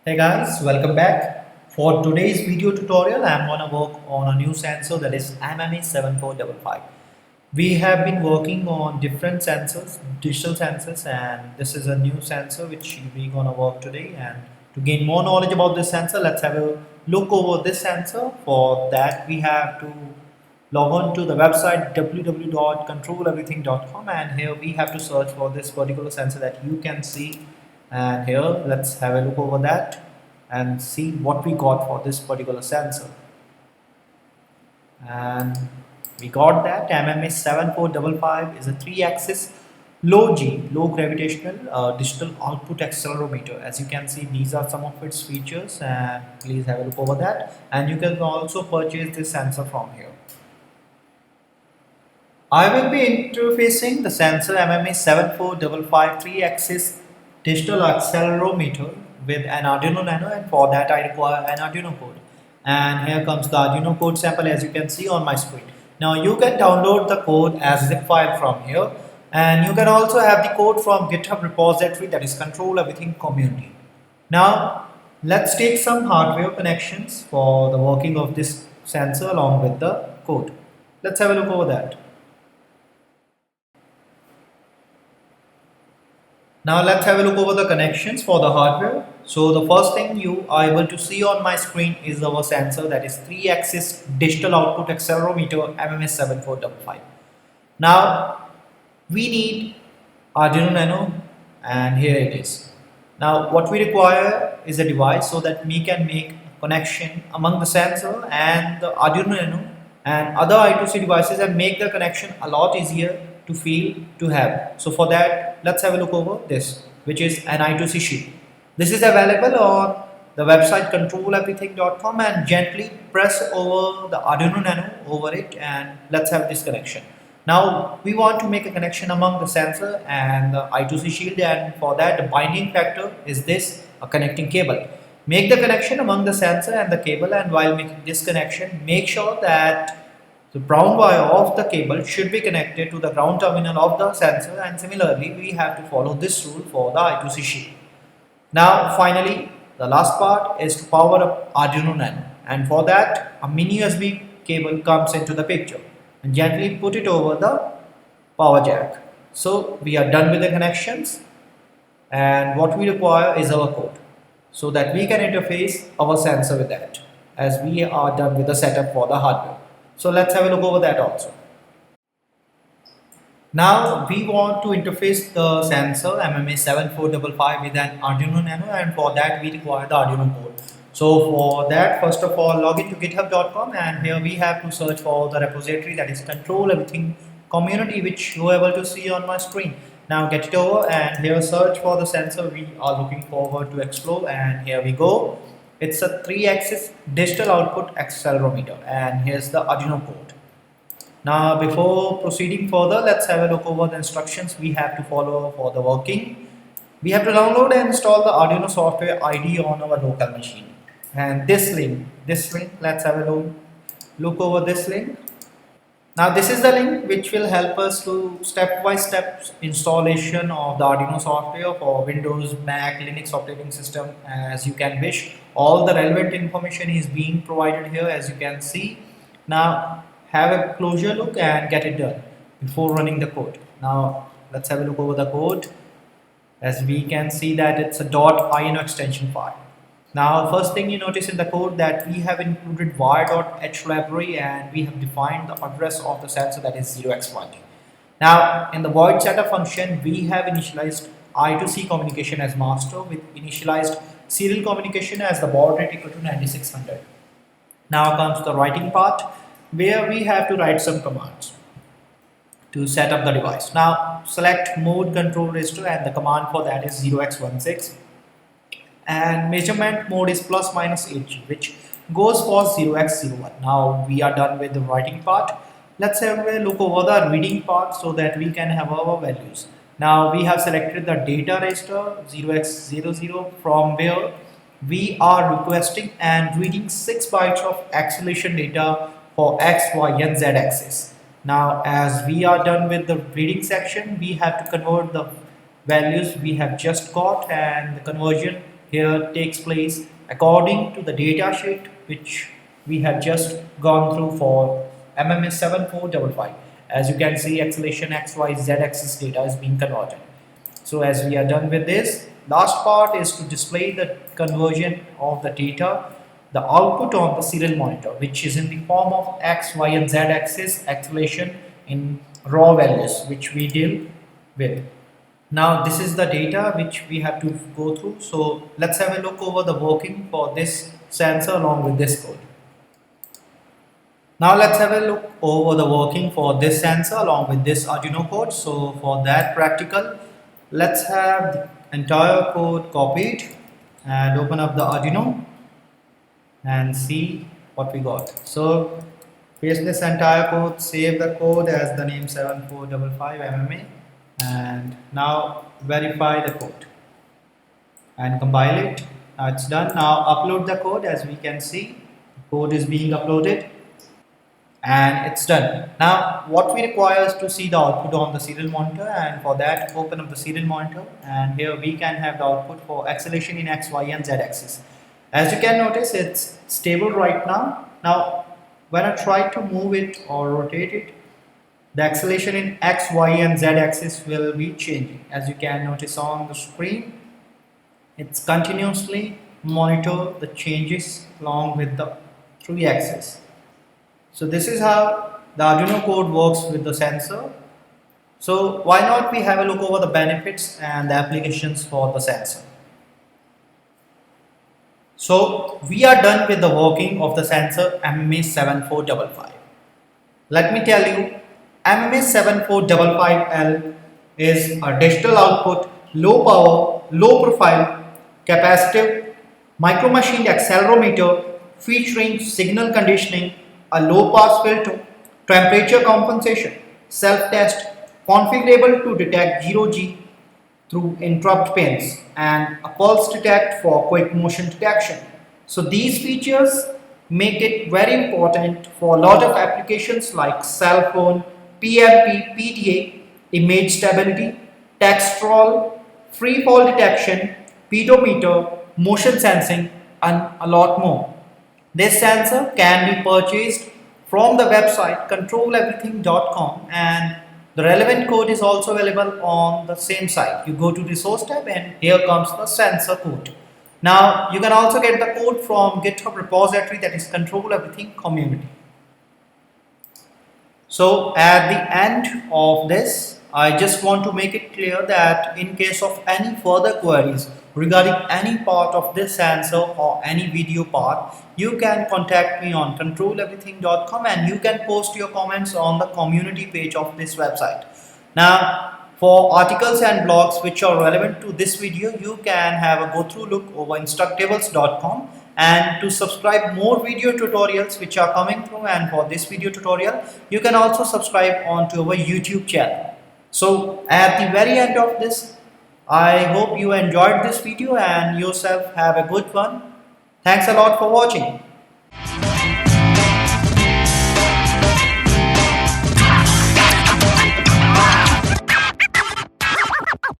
Hey guys, welcome back. For today's video tutorial, I'm gonna work on a new sensor that is MMA7455. We have been working on different sensors, digital sensors, and this is a new sensor which we're gonna work today. And to gain more knowledge about this sensor, let's have a look over this sensor. For that, we have to log on to the website www.controleverything.com, and here we have to search for this particular sensor that you can see. And here let's have a look over that and see what we got for this particular sensor. And we got that MMA7455 is a 3-axis low gravitational digital output accelerometer. As you can see, these are some of its features, and please have a look over that. And you can also purchase this sensor from here. I will be interfacing the sensor MMA7455 3-axis digital accelerometer with an Arduino Nano, and for that I require an Arduino Code. And here comes the Arduino Code sample, as you can see on my screen. Now you can download the code as zip file from here, and you can also have the code from GitHub repository, that is Control Everything community. Now let's take some hardware connections for the working of this sensor along with the code. Let's have a look over that. Now let's have a look over the connections for the hardware. So the first thing you are able to see on my screen is our sensor, that is 3-axis digital output accelerometer MMA7455. Now we need Arduino Nano, and here it is. Now what we require is a device so that we can make a connection among the sensor and the Arduino Nano and other I2C devices and make the connection a lot easier to feel, to have. So for that, let's have a look over this, which is an I2C sheet. This is available on the website controleverything.com, and gently press over the Arduino Nano over it, and let's have this connection. Now we want to make a connection among the sensor and the I2C shield, and for that the binding factor is this, a connecting cable. Make the connection among the sensor and the cable, and while making this connection, make sure that the brown wire of the cable should be connected to the ground terminal of the sensor, and similarly we have to follow this rule for the I2C shield. Now finally, the last part is to power up Arduino Nano, and for that a mini USB cable comes into the picture, and gently put it over the power jack. So we are done with the connections, and what we require is our code so that we can interface our sensor with that, as we are done with the setup for the hardware. So let's have a look over that also. Now we want to interface the sensor MMA7455 with an Arduino Nano, and for that we require the Arduino code. So for that, first of all, log into github.com, and here we have to search for the repository, that is Control Everything community, which you are able to see on my screen. Now get it over, and here search for the sensor we are looking forward to explore, and here we go. It's a 3-axis digital output accelerometer, and here's the Arduino code. Now before proceeding further, let's have a look over the instructions we have to follow for the working. We have to download and install the Arduino software ID on our local machine, and this link, let's have a look over this link. Now this is the link which will help us to step-by-step installation of the Arduino software for Windows, Mac, Linux operating system, as you can wish. All the relevant information is being provided here, as you can see. Now have a closer look and get it done before running the code. Now let's have a look over the code. As we can see that it's a .ino extension file. Now first thing you notice in the code that we have included var.h library, and we have defined the address of the sensor, that is 0x1. Now in the void setup function, we have initialized I2C communication as master with initialized serial communication as the baud rate equal to 9600. Now comes the writing part, where we have to write some commands to set up the device. Now select mode control register, and the command for that is 0x16, and measurement mode is ±8G, which goes for 0x01. Now we are done with the writing part. Let's have a look over the reading part so that we can have our values. Now we have selected the data register 0x00, from where we are requesting and reading 6 bytes of acceleration data for X, Y, and Z axis. Now as we are done with the reading section, we have to convert the values we have just got, and the conversion here takes place according to the data sheet which we have just gone through for MMA7455. As you can see, acceleration X, Y, Z axis data is being converted. So as we are done with this, last part is to display the conversion of the data, the output on the serial monitor, which is in the form of X, Y and Z axis acceleration in raw values which we deal with. Now this is the data which we have to go through. So let's have a look over the working for this sensor along with this code. Now let's have a look over the working for this sensor along with this Arduino code. So for that practical, let's have the entire code copied and open up the Arduino and see what we got. So paste this entire code, save the code as the name 7455 MMA, and now verify the code and compile it. Now it's done. Now upload the code. As we can see, the code is being uploaded and it's done. Now what we require is to see the output on the serial monitor, and for that open up the serial monitor, and here we can have the output for acceleration in X, Y and Z axis. As you can notice, it's stable right now. Now when I try to move it or rotate it, the acceleration in X, Y and Z axis will be changing. As you can notice on the screen, it's continuously monitor the changes along with the 3 axis. So this is how the Arduino code works with the sensor. So why not we have a look over the benefits and the applications for the sensor. So we are done with the working of the sensor MMA7455. Let me tell you, MMA7455L is a digital output, low power, low profile, capacitive, micro machined accelerometer featuring signal conditioning, a low pass filter, temperature compensation, self-test, configurable to detect 0G through interrupt pins, and a pulse detect for quick motion detection. So these features make it very important for a lot of applications like cell phone, PMP, PDA, image stability, text scroll, freefall detection, pedometer, motion sensing, and a lot more. This sensor can be purchased from the website controleverything.com, and the relevant code is also available on the same site. You go to resource tab and here comes the sensor code. Now you can also get the code from GitHub repository, that is Control Everything community. So at the end of this, I just want to make it clear that in case of any further queries regarding any part of this sensor or any video part, you can contact me on controleverything.com and you can post your comments on the community page of this website. Now for articles and blogs which are relevant to this video, you can have a go through look over instructables.com, and to subscribe more video tutorials which are coming through, and for this video tutorial you can also subscribe onto our YouTube channel. So at the very end of this, I hope you enjoyed this video and yourself have a good one. Thanks a lot for watching.